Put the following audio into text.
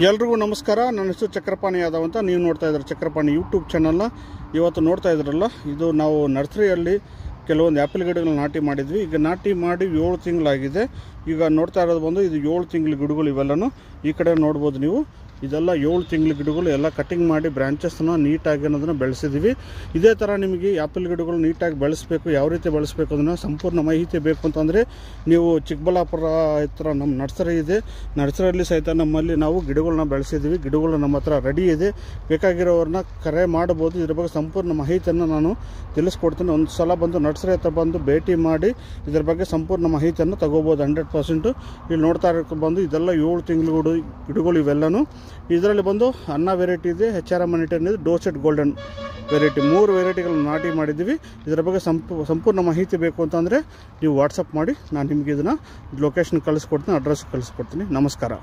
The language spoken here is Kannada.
ಎಲ್ರಿಗೂ ನಮಸ್ಕಾರ. ನನ್ನ ಹೆಸರು ಚಕ್ರಪಾಣಿ ಯಾದವ್ ಅಂತ. ನೀವು ನೋಡ್ತಾ ಇದ್ದೀರ ಚಕ್ರಪಾಣಿ ಯೂಟ್ಯೂಬ್ ಚಾನಲ್ನ. ಇವತ್ತು ನೋಡ್ತಾ ಇದ್ರಲ್ಲ, ಇದು ನಾವು ನರ್ಸರಿಯಲ್ಲಿ ಕೆಲವೊಂದು ಆ್ಯಪಲ್ ಗಿಡಗಳನ್ನ ನಾಟಿ ಮಾಡಿದ್ವಿ. ಈಗ ನಾಟಿ ಮಾಡಿ 7 ತಿಂಗಳಾಗಿದೆ. ಈಗ ನೋಡ್ತಾ ಇರೋದು ಬಂದು ಇದು 7 ತಿಂಗಳ ಗಿಡಗಳು. ಇವೆಲ್ಲನೂ ಈ ಕಡೆ ನೋಡ್ಬೋದು ನೀವು. ಇದೆಲ್ಲ 7 ತಿಂಗಳ ಗಿಡಗಳು. ಎಲ್ಲ ಕಟಿಂಗ್ ಮಾಡಿ ಬ್ರಾಂಚಸ್ನ ನೀಟಾಗಿ ಅನ್ನೋದನ್ನು ಬೆಳೆಸಿದ್ದೀವಿ. ಇದೇ ಥರ ನಿಮಗೆ ಆ್ಯಪಲ್ ಗಿಡಗಳು ನೀಟಾಗಿ ಬೆಳೆಸಬೇಕು, ಯಾವ ರೀತಿ ಬೆಳೆಸಬೇಕು ಅದನ್ನು ಸಂಪೂರ್ಣ ಮಾಹಿತಿ ಬೇಕು ಅಂತಂದರೆ ನೀವು ಚಿಕ್ಕಬಳ್ಳಾಪುರ ಹತ್ರ ನಮ್ಮ ನರ್ಸರಿ ಇದೆ. ನರ್ಸರಿಯಲ್ಲಿ ಸಹಿತ ನಮ್ಮಲ್ಲಿ ನಾವು ಗಿಡಗಳನ್ನ ಬೆಳೆಸಿದ್ದೀವಿ. ಗಿಡಗಳು ನಮ್ಮ ಹತ್ರ ರೆಡಿ ಇದೆ. ಬೇಕಾಗಿರೋರನ್ನ ಕರೆ ಮಾಡ್ಬೋದು. ಇದ್ರ ಬಗ್ಗೆ ಸಂಪೂರ್ಣ ಮಾಹಿತಿಯನ್ನು ನಾನು ತಿಳಿಸ್ಕೊಡ್ತೀನಿ. ಒಂದು ಸಲ ಬಂದು ನರ್ಸರಿ ಹತ್ರ ಬಂದು ಭೇಟಿ ಮಾಡಿ ಇದ್ರ ಬಗ್ಗೆ ಸಂಪೂರ್ಣ ಮಾಹಿತಿಯನ್ನು ತಗೋಬೋದು 100%. ಇಲ್ಲಿ ನೋಡ್ತಾ ಇರೋಕ್ಕೆ ಬಂದು ಇದೆಲ್ಲ 7 ತಿಂಗಳ ಗಿಡಗಳು. ಇವೆಲ್ಲನೂ ಇದರಲ್ಲಿ ಬಂದು ಅನ್ನ ವೆರೈಟಿ ಇದೆ, HRM ಇದೆ, ಡೋಸೆಟ್ ಗೋಲ್ಡನ್ ವೆರೈಟಿ, 3 ವೆರೈಟಿಗಳನ್ನ ನಾಟಿ ಮಾಡಿದ್ದೀವಿ. ಇದರ ಬಗ್ಗೆ ಸಂಪೂರ್ಣ ಮಾಹಿತಿ ಬೇಕು ಅಂತಂದರೆ ನೀವು ವಾಟ್ಸಪ್ ಮಾಡಿ. ನಾನು ನಿಮಗೆ ಇದನ್ನು ಲೊಕೇಶನ್ ಕಳಿಸ್ಕೊಡ್ತೀನಿ, ಅಡ್ರೆಸ್ ಕಳಿಸ್ಕೊಡ್ತೀನಿ. ನಮಸ್ಕಾರ.